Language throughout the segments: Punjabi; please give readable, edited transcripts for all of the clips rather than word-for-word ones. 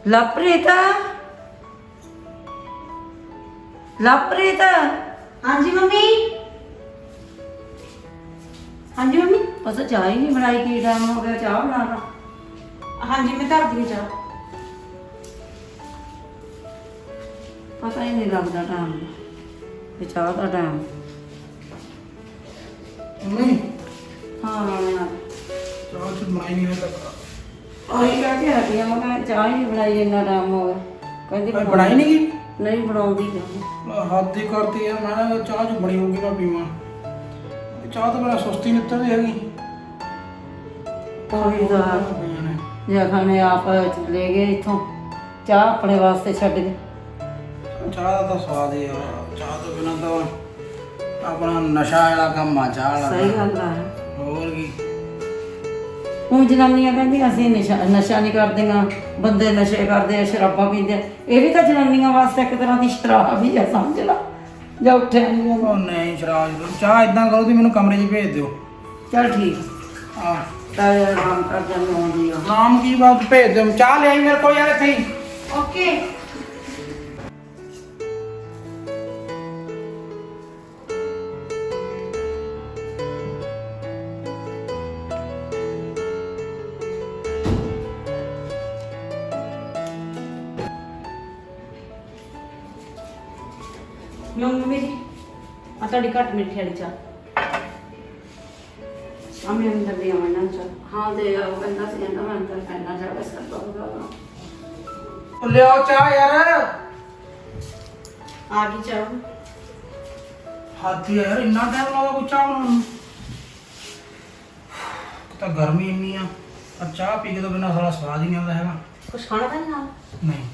लवप्रीत लवप्रीत। हाँ जी मम्मी। हाँ जी मम्मी। बस चाह ही नहीं बनाई, की टाइम हो गया चाह बनाना। हाँ जी मैं धर दी चाह। पता ही नहीं लगता टाइम का, चाह का टाइम। मम्मी हाँ यार चाह चुट बनाई नहीं है तक। वही कह के हटी आ, मैं चाह ही नहीं बनाई, इन्ना टाइम हो गया। कहती बनाई नहीं की? नहीं बनाऊंगी क्या। हद ही करती है। मैं चाह चुट बनी होगी मैं पीवा। चाह तो मेरा सुस्ती निकलती हैगी। कोई तो जखन आप चले गए इथों, चाह अपने वास्ते छड्ड गए। चाह का तो स्वाद ही है। चाह तो बिना तो अपना नशा वाला काम आ चाह वाला। सही गल है। ਹੋਰ ਕੀ ਹੁਣ ਜਨਾਨੀਆਂ ਕਹਿੰਦੀਆਂ ਅਸੀਂ ਨਸ਼ਾ ਨਹੀਂ ਕਰਦੀਆਂ, ਬੰਦੇ ਨਸ਼ੇ ਕਰਦੇ ਆ, ਸ਼ਰਾਬਾਂ ਪੀਂਦੇ ਆ। ਇਹ ਵੀ ਤਾਂ ਜਨਾਨੀਆਂ ਵਾਸਤੇ ਇੱਕ ਤਰ੍ਹਾਂ ਦੀ ਸ਼ਰਾਬ ਹੀ ਆ, ਸਮਝ ਲਾ। ਜਾਂ ਉੱਠਿਆ ਨਹੀਂ ਉਹ ਨਹੀਂ ਸ਼ਰਾਬ ਚਾਹ ਇਦਾਂ ਕਰੋ ਤੁਸੀਂ ਮੈਨੂੰ ਕਮਰੇ 'ਚ ਭੇਜ ਦਿਓ। ਚੱਲ ਠੀਕ ਆ ਤਾਂ ਆਰਾਮ ਕਰ ਜਾਂਦੇ ਆਉਂਦੀ ਆ। ਨਾਮ ਕੀ ਬਾਤ ਭੇਜ ਦਿਓ। ਚਾਹ ਲੈ ਆਈ ਮੇਰੇ ਕੋਲ ਯਾਰ ਇੱਥੇ ਹੀ। ओके। लो मम्मी जी आ ਤੁਹਾਡੀ ਘੱਟ ਮਿੱਠੀ ਵਾਲੀ ਚਾਹ। ਆਮੇ ਅੰਦਰ ਦੀ ਆਵਣਾ ਚਾਹ। ਹਾਂ ਦੇ ਉਹ ਕਹਿੰਦਾ ਸੀ, ਕਹਿੰਦਾ ਮੈਂ ਅੰਦਰ ਪੈਣਾ ਜਾ ਕੇ ਸਰ ਪਾਉਂਗਾ। ਉਹ ਲਿਆਓ ਚਾਹ ਯਾਰ। ਆ ਗਈ ਚਾਹ। ਹੱਦ ਹੀ ਆ ਯਾਰ, ਇੰਨਾ ਟਾਈਮ ਲਾਉਂਦਾ ਕੋਈ ਚਾਹ ਬਣਾਉਣ ਨੂੰ। ਇੱਕ ਤਾਂ ਗਰਮੀ ਇੰਨੀ ਆ, ਪਰ ਚਾਹ ਪੀ ਕੇ ਤੋਂ ਬਿਨਾਂ ਸਾਲਾ ਸਵਾਦ ਹੀ ਨਹੀਂ ਆਉਂਦਾ ਹੈਗਾ। ਕੁਛ ਖਾਣਾ ਤਾਂ ਨਹੀਂ ਨਾਲ? ਨਹੀਂ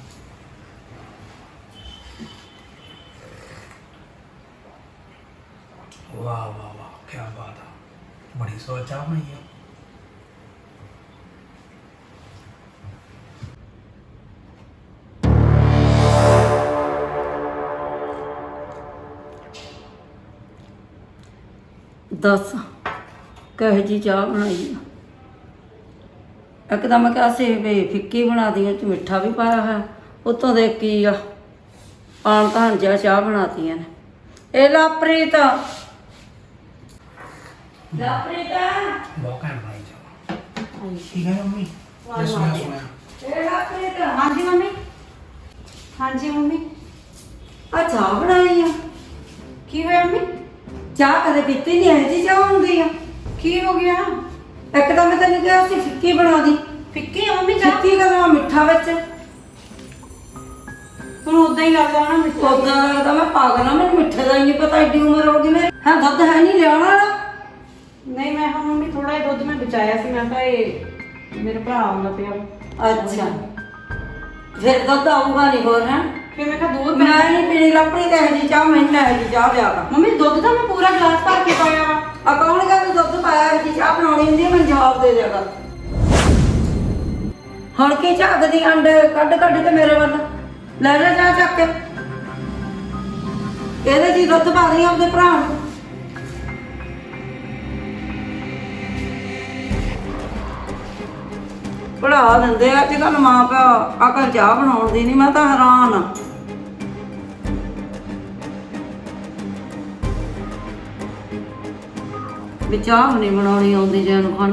वाह वाह वाह क्या बात है, बड़ी सोच चाह बनाई है। दस कहे जी चाह बनाई आ। एकदम मैं क्या से भी फिक्की बना दी, मिठा भी पाया है, उतों देख की आ आन धान जा चाह बनाती ने। ए लवप्रीत लवप्रीत बहुत घैंट बनाई चाह। ठीक है मम्मी, मैं सुना सुना। ए लवप्रीत हाँ जी मम्मी। हाँ जी मम्मी। आ चाह बनाई आ। की होया मम्मी? चाह कदे पीती नहीं है जी, चाह होंदी आ। की हो गया? एकदम मैं तेन कहा सी फिक्की बना दी। फिक्की है मम्मी चाह? फिक्की का मिठा बच्चा तुम उदा ही लगदा ना मिठा। उदा लगता मैं पागल हाँ, मैंने मिठे का ही नहीं पता, एडी उम्र होगी मेरी। हाँ दुध है नहीं लिया वाला। नहीं मैं हाँ मम्मी थोड़ा ही दुध में बचाया सी, मैं कहा ये मेरे भरा आउंदा पिया। अच्छा फिर दुध आऊगा नहीं होर है। फिर मैं कहा दूध मैं नहीं पीनी लवप्रीत है जी चाह, मैं नहीं है जी चाह लिया। मम्मी दुध तो मैं पूरा गिलास भर के पाया वा। कौन का तू दुध पाया है जी, चाह बनानी होंगी है, मैं जवाब दे देगा। हुण की झाकदी अंडे कढ़ कढ़ के मेरे वाल ले जा चाह चक के। कहते जी दुध पा दी अपने भरा नूं। पढ़ा दिंदे अजकल मां प्यो, अकल चाह बनाउण दी नहीं। मैं तो हैरान हाँ। भी चाह नहीं बनानी आउंदी जैन खान।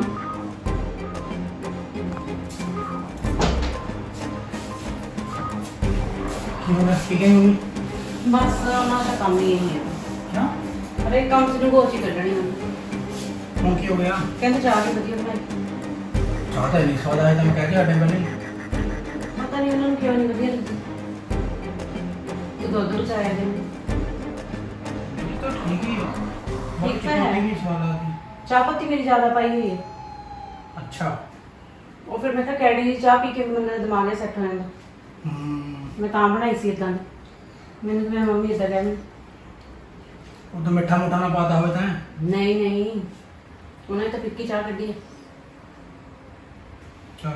ठीक है मम्मी। बस ਉਹਨਾਂ ਦਾ ਕੰਮ ਹੀ ਇਹ ਹੈ। क्या ਅਰੇ ਕੰਮ ਚ ਗੋਚ ਹੀ ਕੱਢਣੀ ਆ। क्यों की हो गया? ਕਹਿੰਦੇ ਚਾਹ ਵੀ ਵਧੀਆ ਬਣਾਈ। चाह तो नहीं स्वाद आया था, मैं कह के हटे पहले। ਪਤਾ ਨਹੀਂ ਉਹਨਾਂ ਨੂੰ ਕਿਉਂ ਨਹੀਂ ਵਧੀਆ ਲੱਗੀ। ਤੇ ਦੁੱਧ ਬਚਾਇਆ ਦੇ। ये तो ठीक ही है। ठीक तो है। भी स्वाद आती। ਚਾਹ ਪੱਤੀ ਮੇਰੀ ਜ਼ਿਆਦਾ ਪਾਈ ਹੋਈ ਹੈ। अच्छा। ਉਹ ਫਿਰ ਮੈਂ ਕਿਹਾ ਕੈਡੀ ਦੀ ਚਾਹ ਪੀ ਕੇ ਮੇਰਾ ਦਿਮਾਗ ਹੀ ਸੈੱਟ ਹੋ ਜਾਂਦਾ। ਮੈਂ ਤਾਂ ਬਣਾਈ ਸੀ ਇਦਾਂ। ਮੈਨੂੰ ਤੇ ਮੇਰੀ ਮੰਮੀ ਇਦਾਂ ਕਹਿੰਦੀ। ਉਹ ਤਾਂ ਮਿੱਠਾ ਮੁੱਠਾ ਨਾ ਪਾਤਾ ਹੋਵੇ ਤਾਂ। ਨਹੀਂ ਨਹੀਂ ਉਹਨੇ ਤਾਂ ਫਿੱਕੀ ਚਾਹ ਕੱਢੀ ਹੈ। अच्छा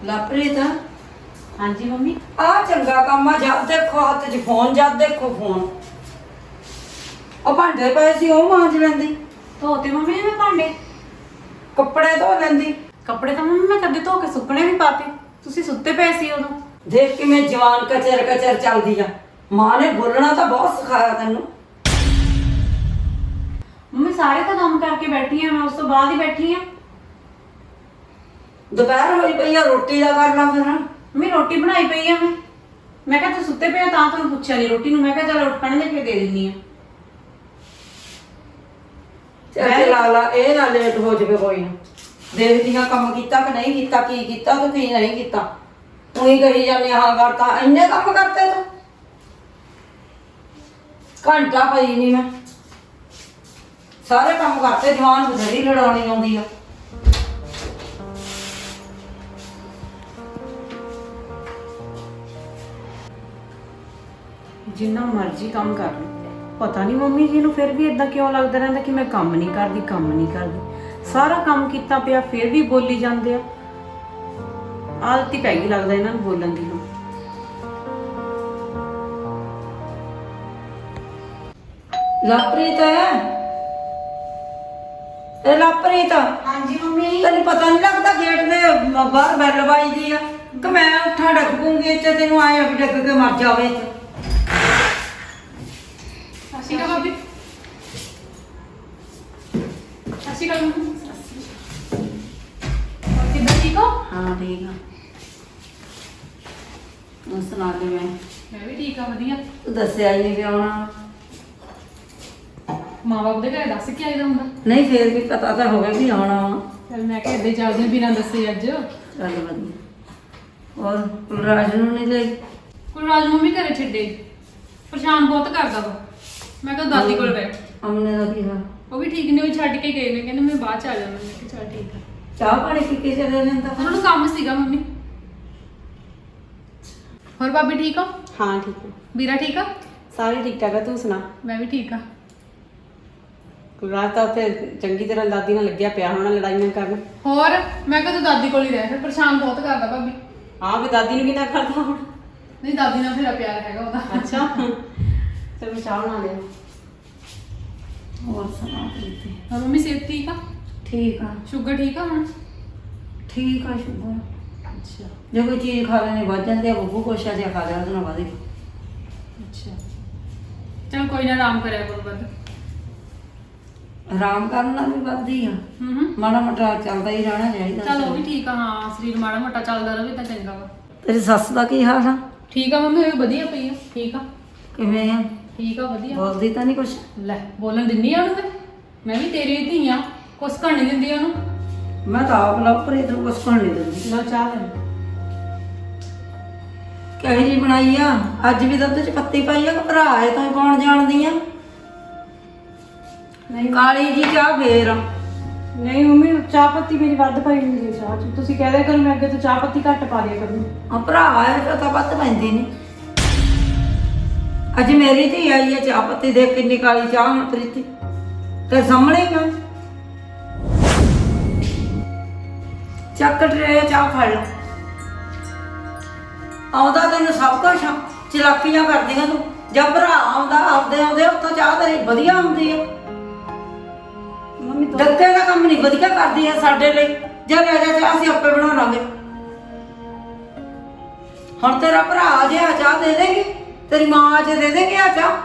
ਲਾਪਰੀਤ ਹਾਂਜੀ ਮੰਮੀ। ਆ ਚੰਗਾ ਕੰਮ ਆ, ਜਦ ਦੇਖੋ ਹੱਥ 'ਚ ਫੋਨ, ਜਦ ਦੇਖੋ ਫੋਨ। ਉਹ ਭਾਂਡੇ ਪਏ ਸੀ ਉਹ ਮਾਂਜ ਲੈਂਦੀ, ਧੋਤੇ ਮੰਮੀ ਨੇ ਮੈਂ ਭਾਂਡੇ। ਕੱਪੜੇ ਧੋ ਲੈਂਦੀ। ਕੱਪੜੇ ਤਾਂ ਮੰਮੀ ਮੈਂ ਕਦੇ ਧੋ ਕੇ ਸੁੱਕਣੇ ਵੀ ਪਾਤੇ, ਤੁਸੀਂ ਸੁੱਤੇ ਪਏ ਸੀ ਉਦੋਂ। ਦੇਖ ਕਿਵੇਂ ਜਵਾਨ ਕਚਰ ਕਚਰ ਚੱਲਦੀ ਆ। ਮਾਂ ਨੇ ਬੋਲਣਾ ਤਾਂ ਬਹੁਤ ਸਿਖਾਇਆ ਤੈਨੂੰ। ਮੰਮੀ ਸਾਰੇ ਤਾਂ ਕੰਮ ਕਰਕੇ ਬੈਠੀ ਆ ਮੈਂ, ਉਸ ਤੋਂ ਬਾਅਦ ਹੀ ਬੈਠੀ ਆ। ਦੁਪਹਿਰ ਹੋਈ ਪਈ ਆ, ਰੋਟੀ ਦਾ ਕਰ ਲਾ ਫਿਰ। ਮੰਮੀ ਰੋਟੀ ਬਣਾਈ ਪਈ ਆ ਮੈਂ ਕਿਹਾ ਤੂੰ ਸੁੱਤੇ ਪਿਆ ਤਾਂ ਤੁਹਾਨੂੰ ਪੁੱਛਿਆ ਨਹੀਂ ਰੋਟੀ ਨੂੰ, ਮੈਂ ਕਿਹਾ ਚੱਲ ਉੱਠ ਖੜਨ ਦੇ ਕੇ ਦੇ ਦਿੰਨੀ ਆ। ਚੱਲ ਲਾ ਲਾ, ਇਹ ਨਾ ਲੇਟ ਹੋ ਜਾਵੇ ਕੋਈ ਨਾ। ਦੇਖਦੀ ਆ ਕੰਮ ਕੀਤਾ ਕਿ ਨਹੀਂ ਕੀਤਾ, ਕੀ ਕੀਤਾ ਤੂੰ ਕੀ ਨਹੀਂ ਕੀਤਾ। ਤੂੰ ਹੀ ਕਹੀ ਜਾਂਦੀ ਹਾਂ ਕਰਤਾ, ਇੰਨੇ ਕੰਮ ਕਰਤੇ ਤੂੰ। ਘੰਟਾ ਪਈ ਨਹੀਂ ਮੈਂ, ਸਾਰੇ ਕੰਮ ਕਰਤੇ। ਜਵਾਨ ਬਥੇਰੀ ਲੜਾਉਣੀ ਆਉਂਦੀ ਆ। ਜਿੰਨਾ ਮਰਜ਼ੀ ਕੰਮ ਕਰ ਲਓ, ਪਤਾ ਨਹੀਂ ਮੰਮੀ ਜੀ ਨੂੰ ਫਿਰ ਵੀ ਇਦਾਂ ਕਿਉਂ ਲੱਗਦਾ ਰਹਿੰਦਾ ਕਿ ਮੈਂ ਕੰਮ ਨਹੀਂ ਕਰਦੀ। ਸਾਰਾ ਕੰਮ ਕੀਤਾ ਪਿਆ ਫਿਰ ਵੀ ਬੋਲੀ ਜਾਂਦੇ ਆ। ਆਦਤ ਹੀ ਪੈ ਗਈ ਲੱਗਦਾ ਇਹਨਾਂ ਨੂੰ ਬੋਲਣ ਦੀ। ਲਾਪਰੀਤ, ਇਹ ਲਾਪਰੀਤ, ਹਾਂਜੀ ਮੰਮੀ। ਤੈਨੂੰ ਪਤਾ ਨਹੀਂ ਲੱਗਦਾ ਗੇਟ ਦੇ ਬਾਹਰ ਬੈਲ ਵੱਜਦੀ ਆ ਕਿ ਮੈਂ ਉੱਠਾਂ ਡੱਕ ਪੂੰਗੀ ਇੱਥੇ, ਤੈਨੂੰ ਆਏ ਵੀ ਡੱਕ ਕੇ ਮਰ ਜਾਵੇ ਇੱਥੇ। ਅਸੀਂ ਕਾ ਭਾਬੀ, ਅਸੀਂ ਕਾ ਮੰਮੀ। ਹੋਰ ਕਿੱਦਾਂ ਠੀਕ ਹੋ? ਹਾਂ ਠੀਕ ਆ। ਤੂੰ ਸੁਣਾ ਕੇ ਮੈਂ ਵੀ ਠੀਕ ਆ, ਵਧੀਆ। ਤੂੰ ਦੱਸਿਆ ਹੀ ਨਹੀਂ ਵੀ ਆਉਣਾ। ਮਾਂ ਬਾਪ ਦੇ ਘਰੇ ਦੱਸ ਕੇ ਆਈਦਾ ਹੁੰਦਾ। ਨਹੀਂ ਫੇਰ ਵੀ ਪਤਾ ਤਾਂ ਹੋਵੇ ਵੀ ਆਉਣਾ ਵਾ। ਚਲ ਮੈਂ ਕਿਹਾ ਏਦਾਂ ਹੀ ਚੱਲਦੇ ਹਾਂ ਬਿਨਾਂ ਦੱਸੇ ਅੱਜ। ਚੱਲ ਵਧੀਆ। ਔਰ ਕੁਲਰਾਜ ਨੂੰ ਨਹੀਂ ਲੈ? ਕੁਲਰਾਜ ਮੰਮੀ ਘਰੇ ਛੱਡੇ, ਪਰੇਸ਼ਾਨ ਬਹੁਤ ਕਰਦਾ ਵਾ। ਮੈਂ ਕਿਹਾ ਦਾਦੀ ਕੋਲ ਬੈਠ। ਅਮਨੇ ਦਾ ਕੀ ਹਾਲ? ਉਹ ਵੀ ਠੀਕ ਨੇ, ਉਹ ਛੱਡ ਕੇ ਗਏ ਨੇ, ਕਹਿੰਦੇ ਮੈਂ ਬਾਅਦ ਚ ਆ ਜਾਵਾਂ। ਮੈਂ ਕਿਹਾ ਚਲ ਠੀਕ ਆ। ਚਾਹ ਪਾਣੀ ਪੀ ਕੇ ਚਲੇ ਜਾਂਦਾ। ਉਹਨਾਂ ਨੂੰ ਕੰਮ ਸੀਗਾ ਮੰਮੀ। ਹੋਰ ਭਾਬੀ ਠੀਕ ਹੋ? ਹਾਂ ਠੀਕ ਹੈ। ਵੀਰਾ ਠੀਕ ਆ? ਸਾਰੇ ਠੀਕ ਠਾਕ ਆ, ਤੂੰ ਸੁਣਾ? ਮੈਂ ਵੀ ਠੀਕ ਆ। ਰਾਤ ਤਾਂ ਉੱਥੇ ਚੰਗੀ ਤਰ੍ਹਾਂ ਦਾਦੀ ਨਾਲ ਲੱਗਿਆ ਪਿਆ ਹੋਣਾ ਲੜਾਈਆਂ ਕਰਨ। ਹੋਰ ਮੈਂ ਕਿਹਾ ਤੂੰ ਦਾਦੀ ਕੋਲ ਹੀ ਰਹਿ, ਫਿਰ ਪਰੇਸ਼ਾਨ ਬਹੁਤ ਕਰਦਾ ਭਾਬੀ। ਹਾਂ ਵੀ ਦਾਦੀ ਨੂੰ ਕਿੰਨਾ ਕਰਦਾ ਹੁਣ। ਨਹੀਂ ਦਾਦੀ ਨਾਲ ਫਿਰ ਪਿਆਰ ਹੈਗਾ ਉਹਦਾ। ਅੱਛਾ ਚਲ ਮੈਂ ਚਾਹ ਬਣਾ ਲਿਆ। ਹੋਰ ਸੁਣਾ ਪ੍ਰੀਤੀ? ਹੋਰ ਮੰਮੀ ਸਿਹਤ ਠੀਕ ਆ? ਠੀਕ ਆ। ਸ਼ੂਗਰ ਠੀਕ ਆ ਹੁਣ? ਠੀਕ ਆ ਸ਼ੁਗਰ। ਅੱਛਾ ਜੇ ਕੋਈ ਚੀਜ਼ ਖਾ ਲੈਣੀ ਵੱਧ ਜਾਂਦੀ ਆ, ਬੱਬੂ ਕੁਛ ਜਿਹਾ ਖਾ ਲਿਆ ਉਹਦੇ ਨਾਲ ਵਧੇ। ਅੱਛਾ ਚਲ ਕੋਈ ਨਾ, ਆਰਾਮ ਕਰਿਆ ਕਰੋ ਵੱਧ। ਆਰਾਮ ਕਰਨ ਨਾਲ ਵੀ ਵੱਧਦੀ ਆ। ਹੂੰ ਮਾੜਾ ਮੋਟਾ ਚੱਲਦਾ ਹੀ ਰਹਿਣਾ ਚਾਹੀਦਾ। ਚਲ ਉਹ ਵੀ ਠੀਕ ਆ। ਹਾਂ ਸਰੀਰ ਮਾੜਾ ਮੋਟਾ ਚੱਲਦਾ ਰਹੇ ਤਾਂ ਚੰਗਾ ਵਾ। ਤੇਰੀ ਸੱਸ ਦਾ ਕੀ ਹਾਲ ਆ? ਠੀਕ ਆ ਮੰਮੀ, ਉਹ ਵੀ ਵਧੀਆ ਪਈ ਆ। ਠੀਕ ਆ, ਕਿਵੇਂ ਆ? ਠੀਕ ਆ, ਵਧੀਆ। ਬੋਲਦੀ ਤਾਂ ਨਹੀਂ ਕੁਛ? ਲੈ ਬੋਲਣ ਦਿੰਨੀ ਆ ਉਹਨੂੰ? ਮੈਂ ਵੀ ਤੇਰੀ ਧੀ ਆ, ਕੁਛ ਘਣ ਨਹੀਂ ਦਿੰਦੀ ਉਹਨੂੰ। ਮੈਂ ਤਾਂ ਆਪ ਲਾਪਰੀਤ ਨੂੰ ਕੁਛ ਖਾਣ ਨਹੀਂ ਦਿੰਦੀ। ਲਓ ਚਾਹ ਲੈ। ਕਿਹੜੀ ਜੀ ਬਣਾਈ ਆ? ਅੱਜ ਵੀ ਦੁੱਧ ਚ ਪੱਤੀ ਪਾਈ ਆ ਕਿ ਭਰਾ ਆਏ ਤਾਂ ਕੌਣ ਜਾਣਦੀ ਆ? ਨਹੀਂ ਕਾਲੀ ਜੀ ਚਾਹ ਫੇਰ। ਨਹੀਂ ਮੰਮੀ, ਚਾਹ ਪੱਤੀ ਮੇਰੀ ਵੱਧ ਪਾਈ ਹੁੰਦੀ ਹੈ ਚਾਹ ਚ। ਤੁਸੀਂ ਕਹਿ ਦਿਆ ਕਰੋ ਮੈਂ ਅੱਗੇ ਤੋਂ ਚਾਹ ਪੱਤੀ ਘੱਟ ਪਾ ਦਿਆ ਕਰੂੰ। ਆ ਭਰਾ ਆਏ ਤਾਂ ਵੱਧ ਪੈਂਦੀ ਨਹੀਂ। ਅੱਜ ਮੇਰੀ ਧੀ ਆਈ ਆ, ਚਾਹ ਪੱਤੀ ਦੇਖ ਕਿੰਨੀ ਕਾਲੀ ਚਾਹ ਹੁਣ ਪ੍ਰੀਤੀ ਤੇ ਸਾਹਮਣੇ ਕਿਉਂ? ਚੱਕ ਟਰੇ ਚਾਹ ਫੜ ਲਾ। ਆਉਂਦਾ ਤੈਨੂੰ ਸਭ ਕੁਛ ਆ, ਚਲਾਕੀਆਂ ਕਰਦੀਆਂ ਤੂੰ। ਜਦ ਭਰਾ ਆਉਂਦਾ ਆਪਦੇ ਆਉਂਦੇ ਉੱਥੋਂ ਚਾਹ ਤੇਰੀ ਵਧੀਆ ਹੁੰਦੀ ਆ। ਮੰਮੀ ਡੱਕੇ ਦਾ ਕੰਮ ਨਹੀਂ ਵਧੀਆ ਕਰਦੀ ਆ ਸਾਡੇ ਲਈ। ਜਾਂ ਲੈ ਜਾ ਚਾਹ, ਅਸੀਂ ਆਪੇ ਬਣਾ ਲਾਂਗੇ। ਹੁਣ ਤੇਰਾ ਭਰਾ ਆ ਜੇ ਆ ਚਾਹ ਦੇ ਦੇਗੀ, ਤੇਰੀ ਮਾਂ ਆ ਜੇ ਦੇ ਦੇਗੀ ਆ ਚਾਹ।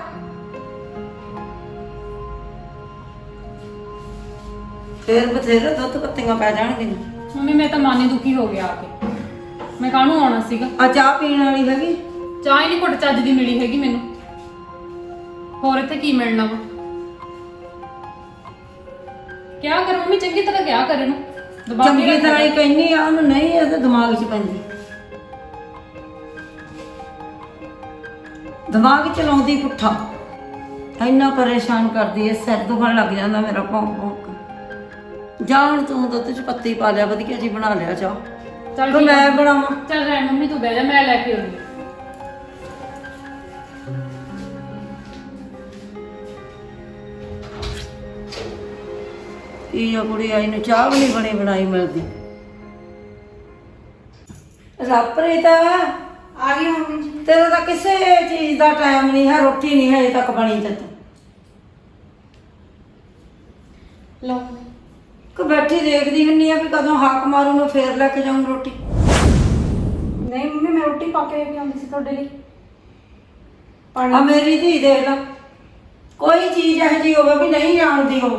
ਫੇਰ ਬਥੇਰੇ ਦੁੱਧ ਪੱਤੀਆਂ ਪੈ ਜਾਣਗੀਆਂ। ਮੰਮੀ ਮੈਂ ਤਾਂ ਮਨ ਹੀ ਦੁਖੀ ਹੋ ਗਿਆ ਆ ਕੇ। ਮੈਂ ਕਾਹਨੂੰ ਆਉਣਾ ਸੀਗਾ? ਆ ਚਾਹ ਪੀਣ ਵਾਲੀ ਹੈਗੀ? ਚਾਹ ਹੀ ਨਹੀਂ ਘੁੱਟ ਚੱਜ ਦੀ ਮਿਲੀ ਹੈਗੀ ਮੈਨੂੰ। ਹੋਰ ਇੱਥੇ ਕੀ ਮਿਲਣਾ ਵਾ? ਕਿਆ ਕਰ ਮੰਮੀ, ਚੰਗੀ ਤਰ੍ਹਾਂ ਕਿਆ ਕਰੇ ਨੂੰ ਦਬਾ ਕੇ ਚੰਗੀ ਤਰ੍ਹਾਂ ਹੀ ਕਹਿੰਨੀ ਆ ਉਹਨੂੰ, ਨਹੀਂ ਇਹਦੇ ਦਿਮਾਗ 'ਚ ਪੈਂਦੀ। ਦਿਮਾਗ ਚਲਾਉਂਦੀ ਪੁੱਠਾ। ਇੰਨਾ ਪਰੇਸ਼ਾਨ ਕਰਦੀ ਐ, ਸਿਰ ਦੁਖਣ ਲੱਗ ਜਾਂਦਾ ਮੇਰਾ ਭੌਂਕ ਭੌਂਕ। ਜਾ ਹੁਣ ਤੂੰ ਦੁੱਧ 'ਚ ਪੱਤੀ ਪਾ ਲਿਆ, ਵਧੀਆ ਜੀ ਬਣਾ ਲਿਆ ਚਾਹ। ਚੱਲ ਤੇ ਠੀਕ ਆ। ਮੈਂ ਬਣਾਵਾਂ? ਚੱਲ ਰਹਿ ਮੰਮੀ, ਤੂੰ ਬਹਿ ਜਾ, ਮੈਂ ਲੈ ਕੇ ਆਉਂਦੀ। ਇਹ ਕੁੜੀ ਆਈ ਨੂੰ ਚਾਹ ਵੀ ਨਹੀਂ ਬਣੀ ਬਣਾਈ ਮਿਲਦੀ। ਲਾਪਰੀ ਤਾਂ ਆ ਗਈ ਮੰਮੀ ਜੀ। ਤੇਰਾ ਤਾਂ ਕਿਸੇ ਚੀਜ਼ ਦਾ ਟਾਈਮ ਨਹੀਂ ਹੈ, ਰੋਟੀ ਨਹੀਂ ਹਜੇ ਤੱਕ ਬਣੀ ਤੇ ਤੂੰ ਲਓ ਕਿ ਬੈਠੀ ਦੇਖਦੀ ਹੁੰਨੀ ਆ ਵੀ ਕਦੋਂ ਹਾਕ ਮਾਰੂ ਮੈਂ ਫੇਰ ਲੈ ਕੇ ਜਾਊਂ ਰੋਟੀ। ਨਹੀਂ ਮੰਮੀ, ਮੈਂ ਰੋਟੀ ਪਾ ਕੇ ਲੈ ਕੇ ਆਉਂਦੀ ਸੀ ਤੁਹਾਡੇ ਲਈ। ਆ ਮੇਰੀ ਧੀ ਦੇਖ ਲਾ, ਕੋਈ ਚੀਜ਼ ਇਹੋ ਜਿਹੀ ਹੋਵੇ ਵੀ ਨਹੀਂ ਜਾਣਦੀ ਉਹ,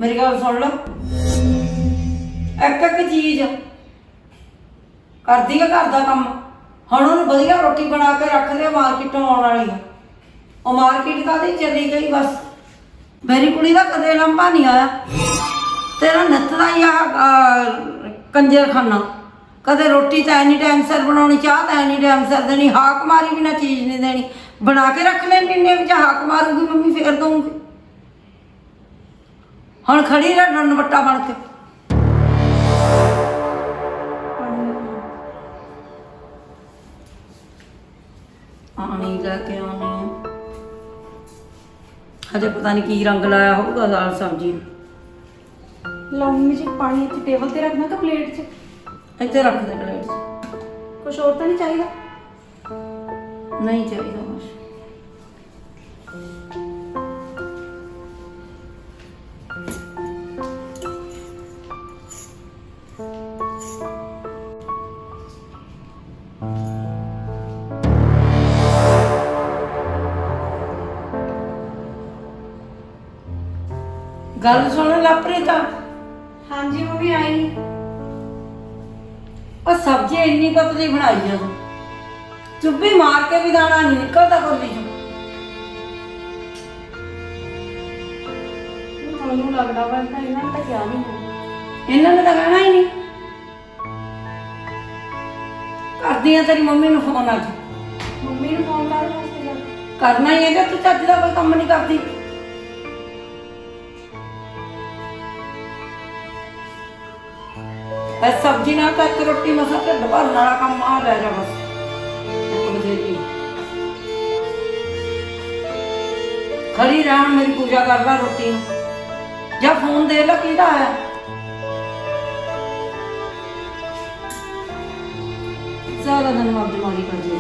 ਮੇਰੀ ਗੱਲ ਸੁਣ ਲਾ, ਇੱਕ ਇੱਕ ਚੀਜ਼ ਕਰਦੀ ਆ ਘਰ ਦਾ ਕੰਮ। ਹੁਣ ਉਹਨੂੰ ਵਧੀਆ ਰੋਟੀ ਬਣਾ ਕੇ ਰੱਖ ਲਿਆ, ਮਾਰਕੀਟੋਂ ਆਉਣ ਵਾਲੀ ਆ, ਉਹ ਮਾਰਕੀਟ ਕਾਹਦੀ ਚਲੀ ਗਈ ਬਸ। ਮੇਰੀ ਕੁੜੀ ਦਾ ਕਦੇ ਲੰਬਾ ਨਹੀਂ ਆਇਆ, ਤੇਰਾ ਨਿੱਤ ਦਾ ਹੀ ਆਹ ਕੰਜਰ ਖਾਨਾ। ਕਦੇ ਰੋਟੀ ਤਾਂ ਐਨੀ ਟਾਈਮ ਸਿਰ ਬਣਾਉਣੀ, ਚਾਹ ਤਾਂ ਐਨੀ ਟਾਈਮ ਸਿਰ ਦੇਣੀ, ਹਾਕ ਮਾਰੀ ਬਿਨਾਂ ਚੀਜ਼ ਨਹੀਂ ਦੇਣੀ। ਬਣਾ ਕੇ ਰੱਖ ਲੈਣੀ ਨੇ ਵਿੱਚ ਹਾਕ ਮਾਰੂਗੀ ਮੰਮੀ ਫੇਰ ਦਊਂਗੀ। ਹੁਣ ਖੜੀ ਰਹਿ ਡੰਨ ਵੱਟਾ ਬਣ ਕੇ। ਆਣੀ ਲੈ ਕੇ ਆਉਣੀ ਆ। ਹਜੇ ਪਤਾ ਨਹੀਂ ਕੀ ਰੰਗ ਲਾਇਆ ਹੋਊਗਾ ਦਾਲ ਸਬਜ਼ੀ ਨੂੰ। ਲਓ ਮੰਮੀ ਜੀ, ਪਾਣੀ ਇੱਥੇ ਟੇਬਲ ਤੇ ਰੱਖਣਾ ਕਿ ਪਲੇਟ 'ਚ? ਇੱਥੇ ਰੱਖ ਦੇ ਪਲੇਟ 'ਚ। ਕੁਛ ਹੋਰ ਤਾਂ ਨਹੀਂ ਚਾਹੀਦਾ? ਨਹੀਂ ਚਾਹੀਦਾ ਕੁਛ। ਗੱਲ ਸੁਣ ਲਾਪਰੀ ਤਾਂ ਹਾਂਜੀ ਮੰਮੀ, ਆਈ। ਉਹ ਸਬਜ਼ੀ ਇੰਨੀ ਪਤਲੀ ਬਣਾਈ ਆ ਤੂੰ, ਚੁੱਭੀ ਮਾਰ ਕੇ ਵੀ ਦਾਣਾ ਨਹੀਂ ਨਿਕਲਦਾ ਕੋਲੀ ਚੋਂ। ਤੁਹਾਨੂੰ ਲੱਗਦਾ ਵਾ ਤਾਂ ਇਹਨਾਂ ਨੇ ਤਾਂ ਕਿਹਾ ਨਹੀਂ ਹੈ। ਇਹਨਾਂ ਨੇ ਤਾਂ ਕਹਿਣਾ ਹੀ ਨਹੀਂ। ਕਰਦੀ ਆ ਤੇਰੀ ਮੰਮੀ ਨੂੰ ਫੋਨ ਅੱਜ। ਮੰਮੀ ਨੂੰ ਫੋਨ ਕਰ ਵਾਸਤੇ ਕਰਨਾ ਹੀ ਹੈਗਾ, ਤੂੰ ਚੱਜ ਦਾ ਕੋਈ ਕੰਮ ਨਹੀਂ ਕਰਦੀ। ਬਸ ਸਬਜ਼ੀ ਨਾਲ ਤਾਂ ਇੱਕ ਰੋਟੀ ਮਸਾ ਢਿੱਡ ਭਰਨ ਵਾਲਾ ਕੰਮ ਆ ਰਹਿ ਜਾ ਬਸ। ਇੱਕ ਬਥੇਰੀ ਖੜੀ ਰਹਿਣ, ਮੇਰੀ ਪੂਜਾ ਕਰ ਲੈ ਰੋਟੀ ਨੂੰ। ਜਾਂ ਫੋਨ ਦੇ ਲੈ ਕਿਹਦਾ ਆਇਆ। ਸਾਰਾ ਦਿਨ ਮੱਦ ਮਾਰੀ ਕਰ ਜੇ।